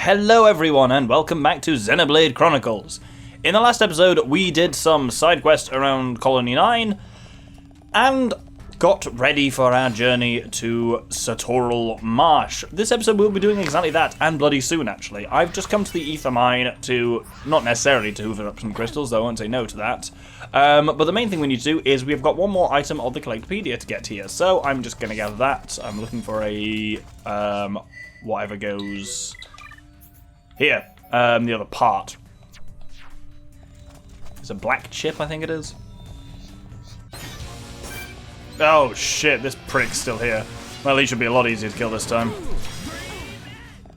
Hello everyone and welcome back to Xenoblade Chronicles. In the last episode we did some side quests around Colony 9 and got ready for our journey to Sartorial Marsh. This episode we'll be doing exactly that, and bloody soon actually. I've just come to the Ether Mine to, not necessarily to hoover up some crystals, though I won't say no to that. But the main thing we need to do is we've got one more item of the Collectopedia to get here, so I'm just going to gather that. I'm looking for a, whatever goes here, the other part. It's a black chip, I think it is. Oh shit, this prick's still here. Well, he should be a lot easier to kill this time.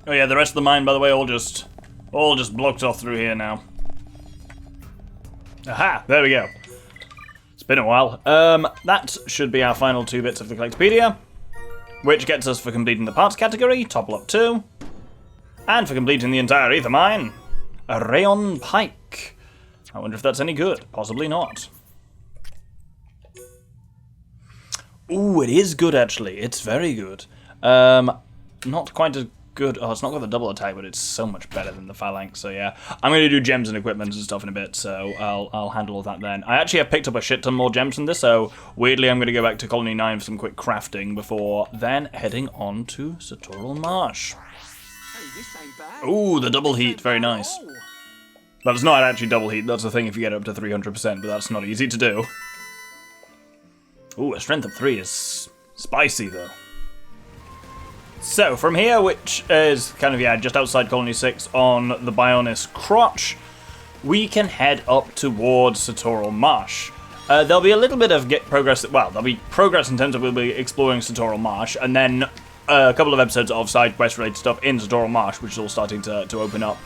Oh yeah, the rest of the mine, by the way, all just blocked off through here now. Aha, there we go. It's been a while. That should be our final 2 bits of the Collectopedia, which gets us for completing the parts category, Topple Up 2, and for completing the entire Ether Mine, a Rayon Pike. I wonder if that's any good. Possibly not. Ooh, it is good actually. It's very good. Not quite as good. Oh, it's not got the double attack, but it's so much better than the Phalanx. So yeah, I'm going to do gems and equipment and stuff in a bit. So I'll handle all that then. I actually have picked up a shit ton more gems than this. So weirdly, I'm going to go back to Colony 9 for some quick crafting before then heading on to Sartorial Marsh. Hey, this ain't bad. Ooh, the double heat. Very nice. But it's not actually double heat. That's the thing if you get up to 300%, but that's not easy to do. Ooh, a strength of 3 is spicy, though. So, from here, which is kind of, yeah, just outside Colony 6 on the Bionis Crotch, we can head up towards Sartorial Marsh. There'll be a little bit of progress, well, there'll be progress in terms of we'll be exploring Sartorial Marsh, and then a couple of episodes of side quest-related stuff in Sartorial Marsh, which is all starting to open up.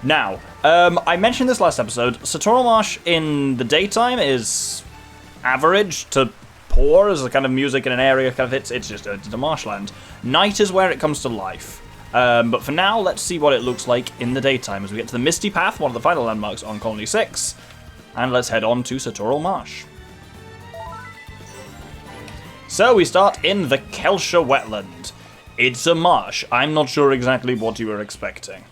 Now, I mentioned this last episode, Sartorial Marsh in the daytime is average to poor as a kind of music in an area kind of it's just a marshland. Night is where it comes to life. But for now, let's see what it looks like in the daytime as we get to the Misty Path, one of the final landmarks on Colony 6, and let's head on to Sartorial Marsh. So we start in the Kelsha Wetland. It's a marsh. I'm not sure exactly what you were expecting.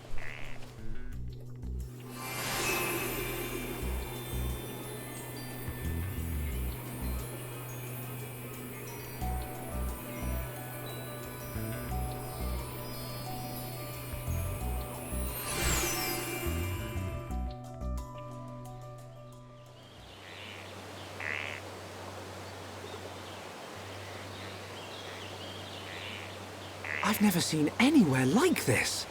I've never seen anywhere like this.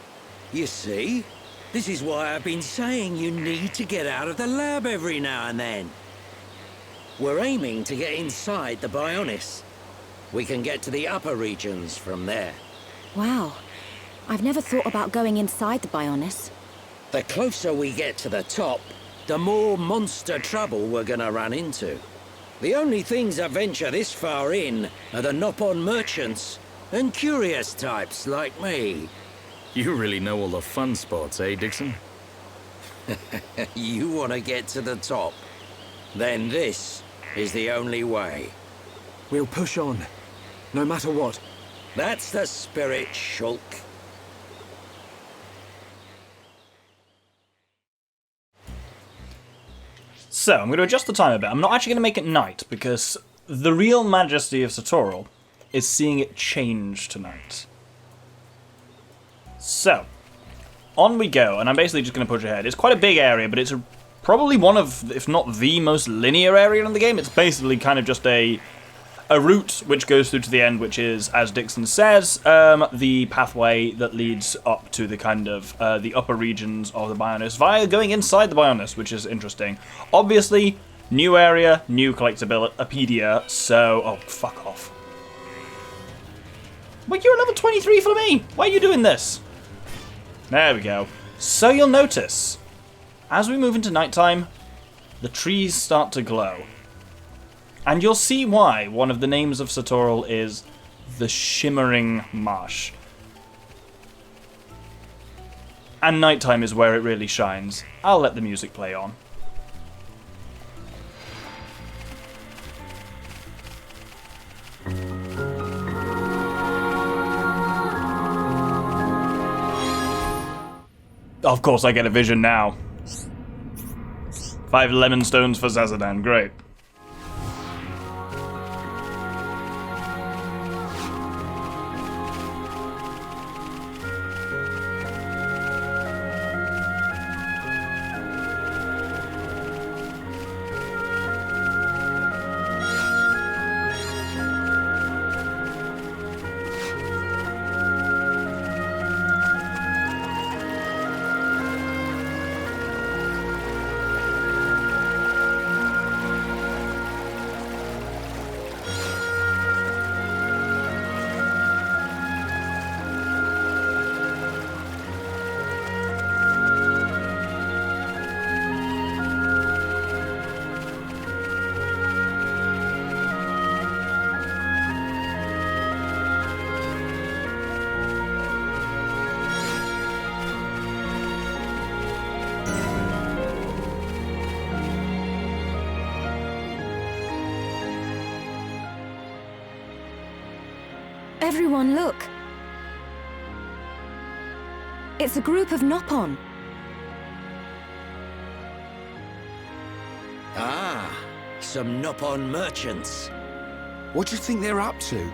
You see? This is why I've been saying you need to get out of the lab every now and then. We're aiming to get inside the Bionis. We can get to the upper regions from there. Wow. I've never thought about going inside the Bionis. The closer we get to the top, the more monster trouble we're gonna run into. The only things that venture this far in are the Nopon merchants and curious types like me. You really know all the fun spots, eh, Dixon? You want to get to the top? Then this is the only way. We'll push on, no matter what. That's the spirit, Shulk. So, I'm going to adjust the time a bit. I'm not actually going to make it night, because the real majesty of Sartorial is seeing it change tonight. So, on we go, and I'm basically just going to push ahead. It's quite a big area, but it's probably one of, if not the most linear area in the game. It's basically kind of just a route which goes through to the end, which is, as Dixon says, the pathway that leads up to the kind of the upper regions of the Bionis via going inside the Bionis, which is interesting. Obviously, new area, new collectopedia, so... Oh, fuck off. Well, you're level 23 for me! Why are you doing this? There we go. So you'll notice, as we move into nighttime, the trees start to glow. And you'll see why one of the names of Sartorial is the Shimmering Marsh. And nighttime is where it really shines. I'll let the music play on. Of course I get a vision now. 5 lemon stones for Zazadan, great. Everyone, look. It's a group of Nopon. Ah, some Nopon merchants. What do you think they're up to?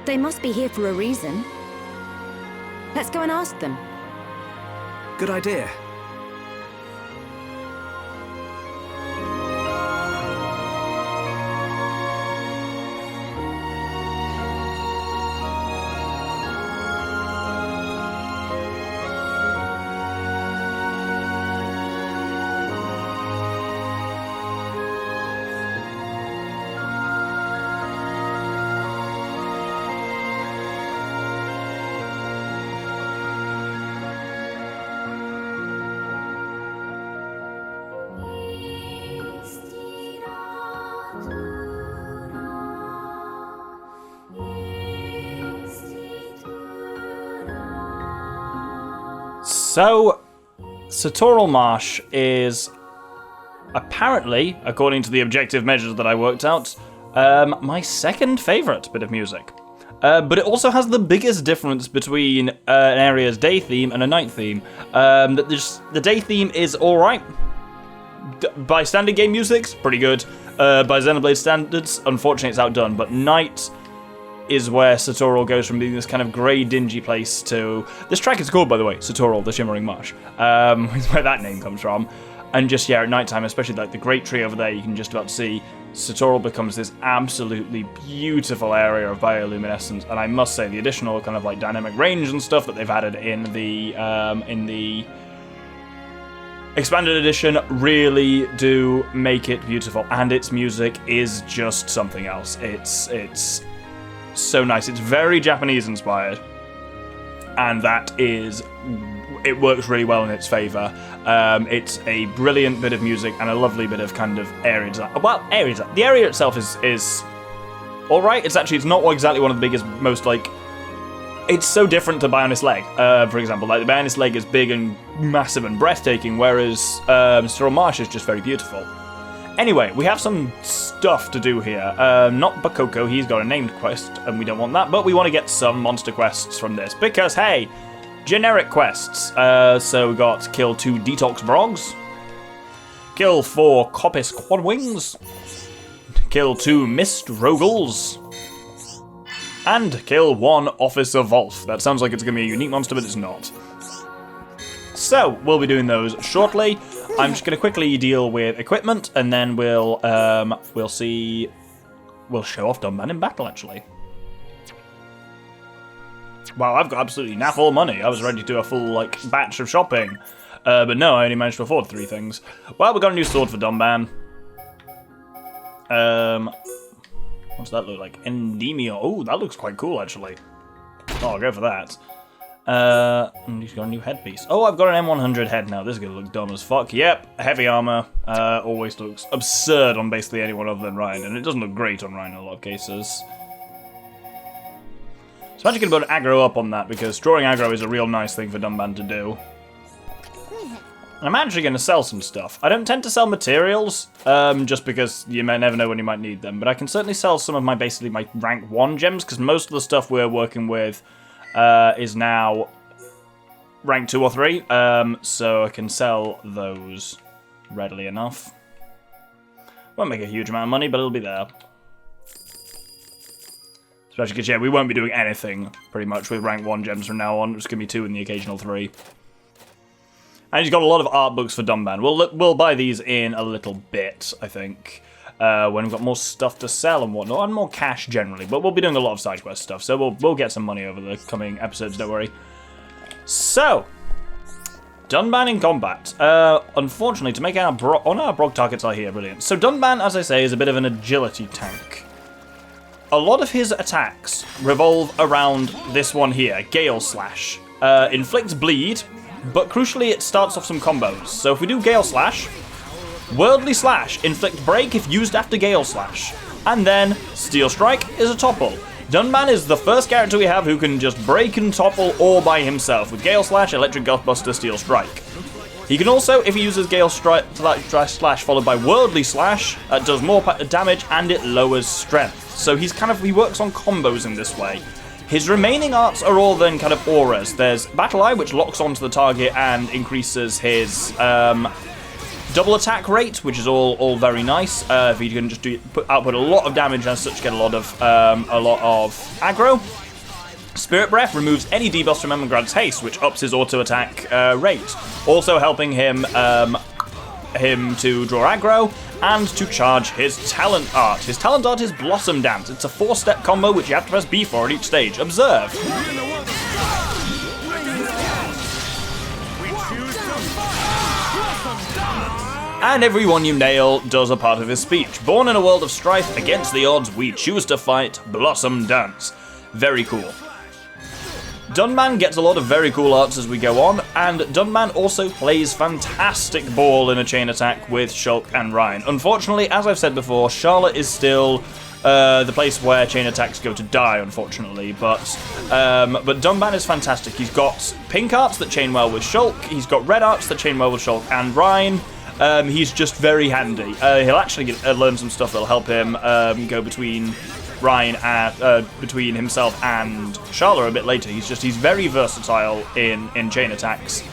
They must be here for a reason. Let's go and ask them. Good idea. So, Satoral Marsh is apparently, according to the objective measures that I worked out, my second favourite bit of music. But it also has the biggest difference between an area's day theme and a night theme. The day theme is alright. By standard game music, pretty good. By Xenoblade standards, unfortunately it's outdone. But night is where Satoral goes from being this kind of grey, dingy place to... This track is called, by the way, Satoral, the Shimmering Marsh. Is where that name comes from. And just, yeah, at nighttime, especially like the great tree over there, you can just about see Satoral becomes this absolutely beautiful area of bioluminescence. And I must say, the additional kind of like dynamic range and stuff that they've added in the Expanded Edition really do make it beautiful. And its music is just something else. It's so nice. It's very Japanese inspired, and that is, it works really well in its favour. It's a brilliant bit of music and a lovely bit of kind of area design. Well, area design. The area itself is all right. It's not exactly one of the biggest, most like. It's so different to Bionis Leg, for example. Like the Bionis Leg is big and massive and breathtaking, whereas Satoral Marsh is just very beautiful. Anyway, we have some stuff to do here. Not Bakoko, he's got a named quest, and we don't want that, but we want to get some monster quests from this, because, hey, generic quests. So we got kill 2 Detox Brogs, kill 4 Coppice Quadwings, kill 2 Mist Rogals, and kill 1 Officer Volf. That sounds like it's going to be a unique monster, but it's not. So, we'll be doing those shortly. I'm just going to quickly deal with equipment, and then we'll see... We'll show off Dunban in battle, actually. Wow, I've got absolutely naff all money. I was ready to do a full, like, batch of shopping. But no, I only managed to afford 3 things. Well, we got a new sword for Dunban. What's that look like? Endemio. Oh, that looks quite cool, actually. Oh, I'll go for that. And he's got a new headpiece. Oh, I've got an M100 head now. This is going to look dumb as fuck. Yep, heavy armor. Always looks absurd on basically anyone other than Ryan, and it doesn't look great on Ryan in a lot of cases. So I'm actually going to put aggro up on that, because drawing aggro is a real nice thing for Dunban to do. I'm actually going to sell some stuff. I don't tend to sell materials, just because you may never know when you might need them, but I can certainly sell some of my, basically, my rank 1 gems, because most of the stuff we're working with is now rank 2 or 3, so I can sell those readily enough. Won't make a huge amount of money, but it'll be there. Especially because, yeah, we won't be doing anything, pretty much, with rank 1 gems from now on. It's going to be 2 and the occasional 3. And he's got a lot of art books for Dunban. We'll buy these in a little bit, I think, when we've got more stuff to sell and whatnot, and more cash generally. But we'll be doing a lot of side quest stuff, so we'll get some money over the coming episodes, don't worry. So, Dunban in combat. Unfortunately, to make our Brog targets are here, brilliant. So Dunban, as I say, is a bit of an agility tank. A lot of his attacks revolve around this one here, Gale Slash. Inflicts bleed, but crucially it starts off some combos. So if we do Gale Slash, Worldly Slash, inflict break if used after Gale Slash, and then Steel Strike is a topple. Dunban is the first character we have who can just break and topple all by himself with Gale Slash, Electric Gutbuster, Steel Strike. He can also, if he uses Gale Slash followed by Worldly Slash, does more damage and it lowers strength. So he works on combos in this way. His remaining arts are all then kind of auras. There's Battle Eye, which locks onto the target and increases his double attack rate, which is all very nice. If he can just output a lot of damage and as such get a lot of aggro. Spirit Breath removes any debuffs from him and grants haste, which ups his auto attack rate, also helping him to draw aggro and to charge his talent art. His talent art is Blossom Dance. It's a 4-step combo which you have to press B for at each stage. Observe. And everyone you nail does a part of his speech. Born in a world of strife, against the odds we choose to fight, Blossom Dance. Very cool. Dunban gets a lot of very cool arts as we go on, and Dunban also plays fantastic ball in a chain attack with Shulk and Ryan. Unfortunately, as I've said before, Charlotte is still the place where chain attacks go to die, unfortunately, but Dunban is fantastic. He's got pink arts that chain well with Shulk, he's got red arts that chain well with Shulk and Ryan. He's just very handy. He'll actually learn some stuff that'll help him go between Ryan between himself and Charla a bit later. He's very versatile in chain attacks.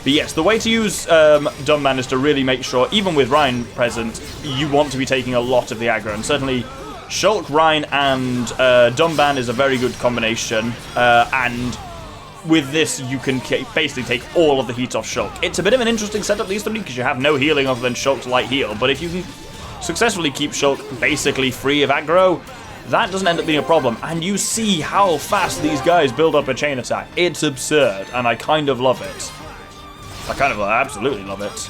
But yes, the way to use Dunban is to really make sure, even with Ryan present, you want to be taking a lot of the aggro. And certainly Shulk, Ryan, and Dunban is a very good combination. And with this, you can basically take all of the heat off Shulk. It's a bit of an interesting setup, these three, because you have no healing other than Shulk's light heal. But if you can successfully keep Shulk basically free of aggro, that doesn't end up being a problem. And you see how fast these guys build up a chain attack. It's absurd, and I kind of love it. I absolutely love it.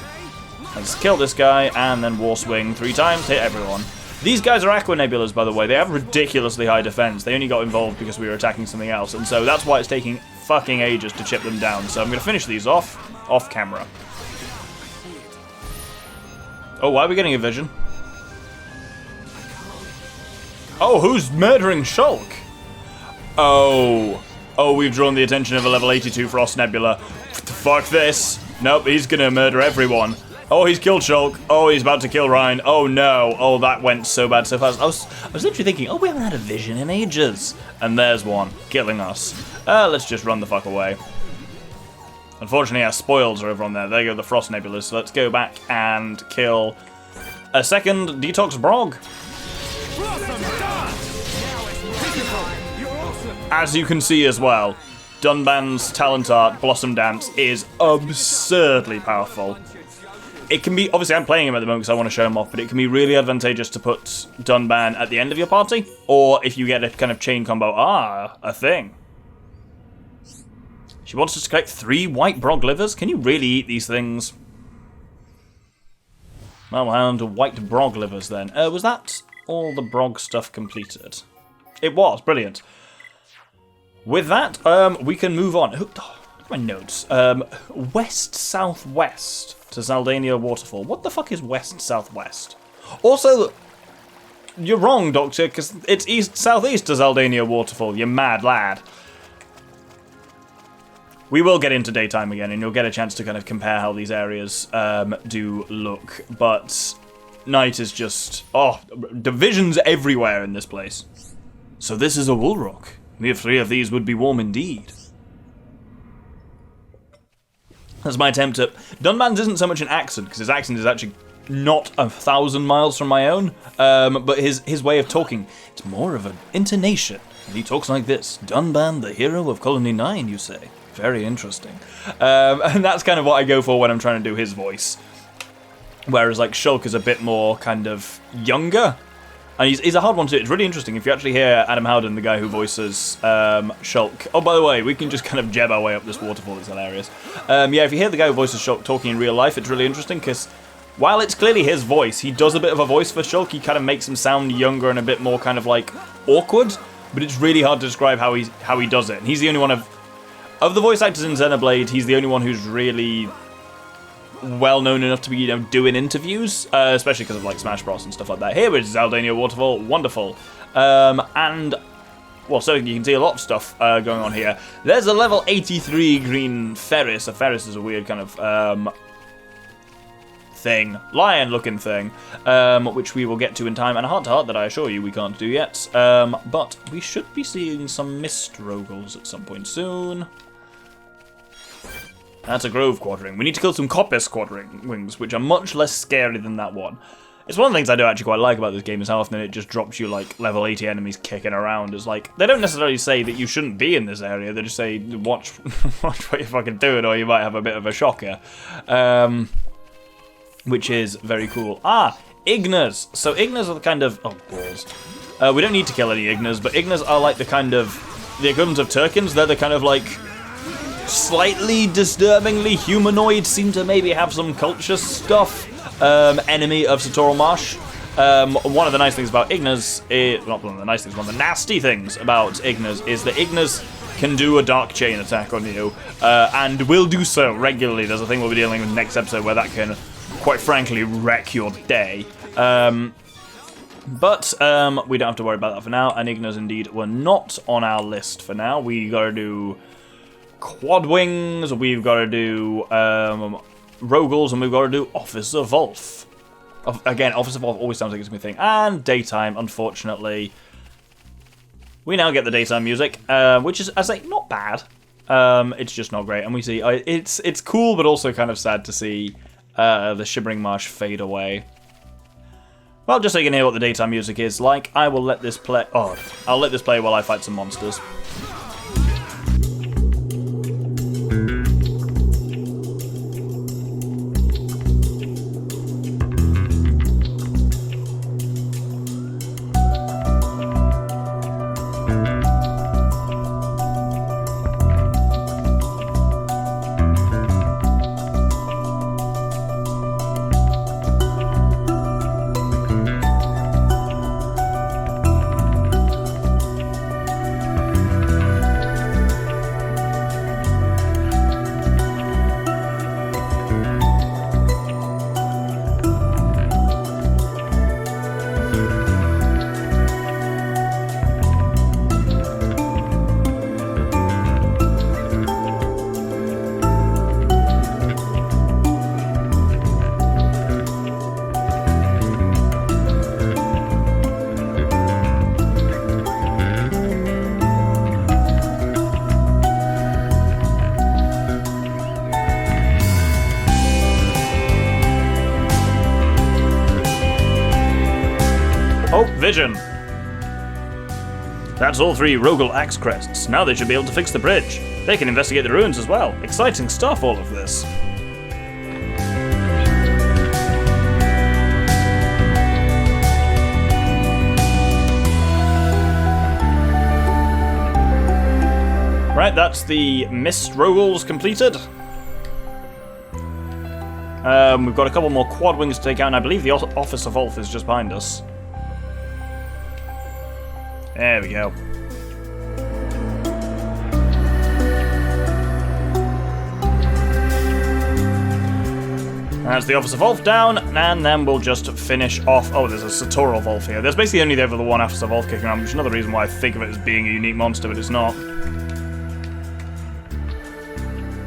Let's kill this guy, and then War Swing 3 times, hit everyone. These guys are Aqua Nebulas, by the way. They have ridiculously high defense. They only got involved because we were attacking something else, and so that's why it's taking fucking ages to chip them down. So I'm going to finish these off camera. Oh, why are we getting a vision? Oh, who's murdering Shulk? Oh, we've drawn the attention of a level 82 Frost Nebula. Fuck this. Nope, he's gonna murder everyone. Oh, he's killed Shulk. Oh, he's about to kill Ryan. Oh no. Oh, that went so bad so fast. I was literally thinking, oh, we haven't had a vision in ages. And there's one, killing us. Let's just run the fuck away. Unfortunately, our spoils are over on there. There go the Frost Nebulas. So let's go back and kill a second Detox Brog. As you can see as well, Dunban's talent art, Blossom Dance, is absurdly powerful. It can be, obviously I'm playing him at the moment because I want to show him off, but it can be really advantageous to put Dunban at the end of your party, or if you get a kind of chain combo, a thing. She wants us to collect 3 white Brog livers? Can you really eat these things? Well, we'll hand on to white Brog livers then. Was that all the Brog stuff completed? It was, brilliant. With that, we can move on. Look at my notes. West-southwest to Zaldania Waterfall. What the fuck is west-southwest? Also, you're wrong, Doctor, because it's east-southeast to Zaldania Waterfall, you mad lad. We will get into daytime again, and you'll get a chance to kind of compare how these areas do look. But night is just... oh, divisions everywhere in this place. So this is a Woolrock. Mere 3 of these would be warm indeed. That's my attempt at... Dunban's isn't so much an accent, because his accent is actually not 1,000 miles from my own, but his way of talking, it's more of an intonation. And he talks like this. Dunban, the hero of Colony 9, you say? Very interesting. And that's kind of what I go for when I'm trying to do his voice. Whereas, like, Shulk is a bit more kind of younger. And he's a hard one to do. It's really interesting. If you actually hear Adam Howden, the guy who voices Shulk... Oh, by the way, we can just kind of jab our way up this waterfall. It's hilarious. Yeah, if you hear the guy who voices Shulk talking in real life, it's really interesting, because while it's clearly his voice, he does a bit of a voice for Shulk. He kind of makes him sound younger and a bit more kind of, like, awkward. But it's really hard to describe how he does it. And he's the only one of the voice actors in Xenoblade, he's the only one who's really well known enough to be, you know, doing interviews, especially because of like Smash Bros and stuff like that. Here is Zaldania Waterfall, wonderful, and well, so you can see a lot of stuff going on here. There's a level 83 green Ferris. A Ferris is a weird kind of thing, lion-looking thing, which we will get to in time, and a heart-to-heart that I assure you we can't do yet. But we should be seeing some mist rogals at some point soon. That's a Grove Quartering. We need to kill some Coppice Quartering wings, which are much less scary than that one. It's one of the things I do actually quite like about this game is how often it just drops you like level 80 enemies kicking around. It's like, they don't necessarily say that you shouldn't be in this area, they just say, watch what you're fucking doing or you might have a bit of a shocker. Which is very cool. Ah, Ignas. So Ignas are the kind of... Oh, balls. We don't need to kill any Ignas, but Ignas are like the kind of... The equivalent of Turkins. They're the kind of like... slightly disturbingly humanoid, seem to maybe have some culture stuff. Enemy of Satoral Marsh. One of the nice things about Ignas is... Not one of the nice things, one of the nasty things about Ignas is that Ignas can do a Dark Chain attack on you, and will do so regularly. There's a thing we'll be dealing with next episode where that can, quite frankly, wreck your day. But we don't have to worry about that for now, and Ignas indeed were not on our list for now. We gotta do Quad Wings, we've gotta do Rogals, and we've gotta do Officer Wolf. Again, Officer Wolf always sounds like it's a good thing. And Daytime, unfortunately. We now get the daytime music, which is, I say, not bad. It's just not great, and we see it's cool, but also kind of sad to see the Shimmering Marsh fade away. Well, just so you can hear what the daytime music is like, I will let this play. Oh, I'll let this play while I fight some monsters. Vision. That's all 3 Rogal Axe Crests. Now they should be able to fix the bridge. They can investigate the ruins as well. Exciting stuff, all of this. Right, that's the Mist Rogals completed. We've got a couple more Quad Wings to take out, and I believe the Office of Wolf is just behind us. There we go. That's the Officer Wolf down, and then we'll just finish off... Oh, there's a Satoral Wolf here. There's basically only the one Officer Wolf kicking around, which is another reason why I think of it as being a unique monster, but it's not.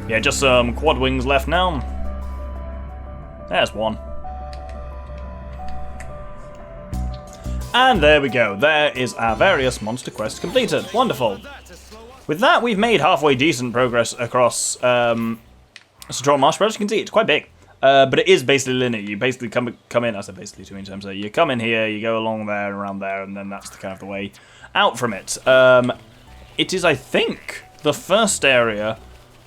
Yeah, just some Quad Wings left now. There's one. And there we go. There is our various monster quests completed. Wonderful. With that, we've made halfway decent progress across Central Marsh, but as you can see, it's quite big. But it is basically linear. You basically come in, I said basically too many times, so you come in here, you go along there and around there, and then that's kind of the way out from it. It is, I think, the first area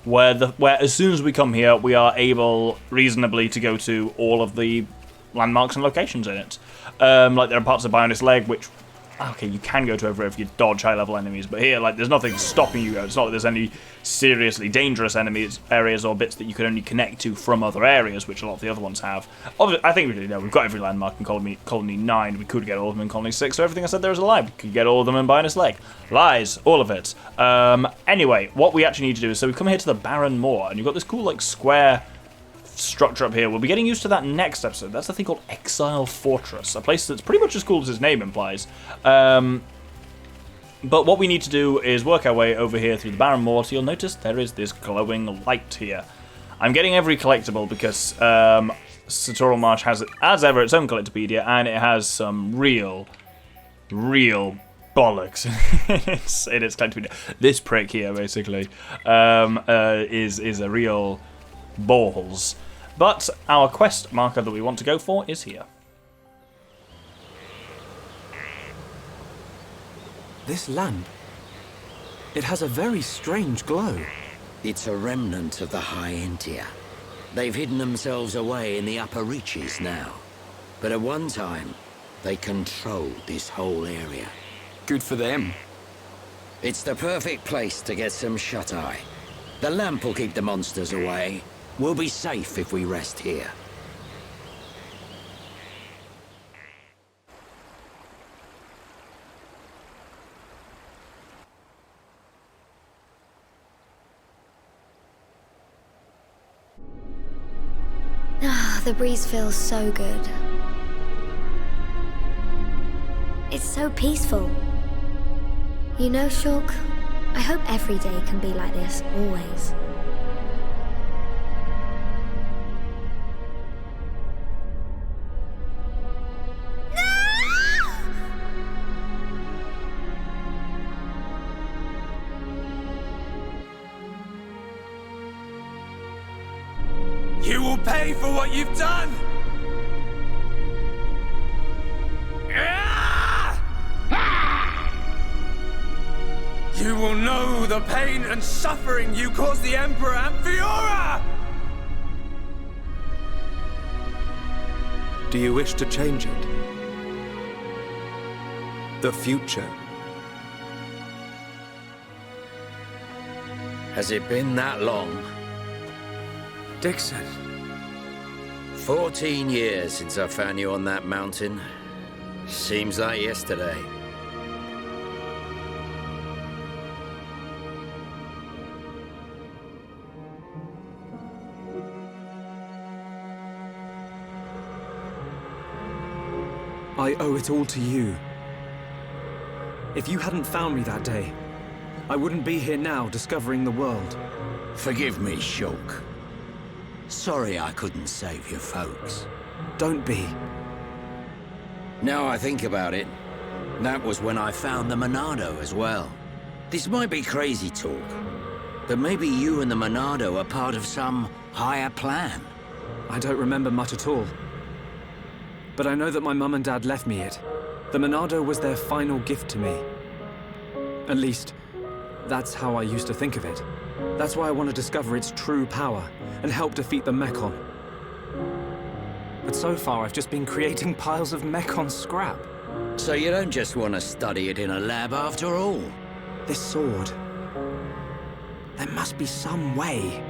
where as soon as we come here, we are able reasonably to go to all of the landmarks and locations in it. Like there are parts of Bionis Leg which, okay, you can go to over if you dodge high-level enemies, but here, like, there's nothing stopping you. It's not like there's any seriously dangerous areas or bits that you can only connect to from other areas, which a lot of the other ones have. Obviously, I think we really know we've got every landmark in Colony 9. We could get all of them in Colony 6, so everything I said there is a lie. We could get all of them in Bionis Leg. Lies, all of it. Anyway, what we actually need to do is, so we come here to the Barren Moor, and you've got this cool, like, square structure up here. We'll be getting used to that next episode. That's a thing called Exile Fortress, a place that's pretty much as cool as its name implies. But what we need to do is work our way over here through the Barren Moor, so you'll notice there is this glowing light here. I'm getting every collectible because Satoral Marsh has, as ever, its own collectopedia, and it has some real bollocks in its collectopedia. This prick here, basically, is a real balls. But our quest marker that we want to go for is here. This lamp, it has a very strange glow. It's a remnant of the High Entia. They've hidden themselves away in the upper reaches now. But at one time, they controlled this whole area. Good for them. It's the perfect place to get some shut-eye. The lamp will keep the monsters away. We'll be safe if we rest here. Ah, the breeze feels so good. It's so peaceful. You know, Shulk, I hope every day can be like this, always. You will pay for what you've done! You will know the pain and suffering you caused the Emperor and Fiora! Do you wish to change it? The future? Has it been that long? Dixon. 14 years since I found you on that mountain. Seems like yesterday. I owe it all to you. If you hadn't found me that day, I wouldn't be here now discovering the world. Forgive me, Shulk. Sorry I couldn't save your folks. Don't be. Now I think about it, that was when I found the Monado as well. This might be crazy talk, but maybe you and the Monado are part of some higher plan. I don't remember much at all. But I know that my mum and dad left me it. The Monado was their final gift to me. At least, that's how I used to think of it. That's why I want to discover its true power and help defeat the Mechon. But so far, I've just been creating piles of Mechon scrap. So you don't just want to study it in a lab after all? This sword... There must be some way.